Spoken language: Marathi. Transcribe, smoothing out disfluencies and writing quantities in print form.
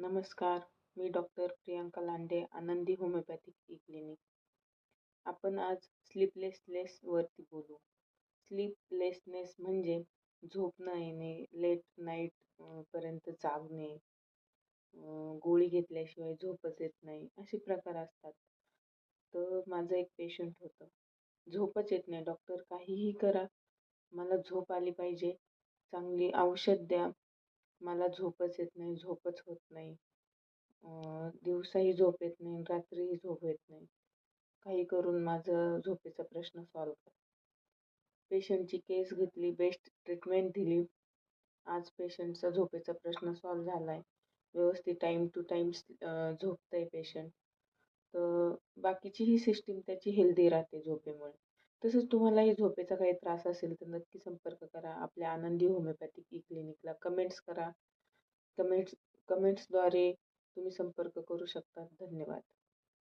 नमस्कार, मी डॉक्टर प्रियांका लांडे, आनंदी होमिओपॅथिक क्लिनिक. आपण आज स्लीपलेसनेस वरती बोलू. स्लीपलेसनेस म्हणजे झोप न येणे, लेट नाईट पर्यंत जागणे, गोळी घेतल्याशिवाय झोपच येत नाही, असे प्रकार असतात. तर माझं एक पेशंट होतं. झोपच येत नाही, डॉक्टर काहीही करा, मला झोप आली पाहिजे, चांगली औषध द्या, मला झोपच येत नाही, झोपच होत नाही. दिवसाही झोप येत नाही, रात्रीही झोप येत नाही. काही करून माझं झोपेचा प्रश्न सॉल्व्ह करा. पेशंटची केस घेतली, बेस्ट ट्रीटमेंट दिली. आज पेशंटचा झोपेचा प्रश्न सॉल्व्ह झाला आहे. व्यवस्थित टाईम टू टाईम झोपतंय पेशंट. तर बाकीचीही सिस्टीम त्याची हेल्दी राहते झोपेमुळे. तसंच तुम्हालाही झोपेचा काही त्रास असेल तर नक्की संपर्क करा आपल्या आनंदी होमिओपॅथिक क्लिनिकला. कमेंट्स करा. कमेंट्सद्वारे तुम्ही संपर्क करू शकता. धन्यवाद.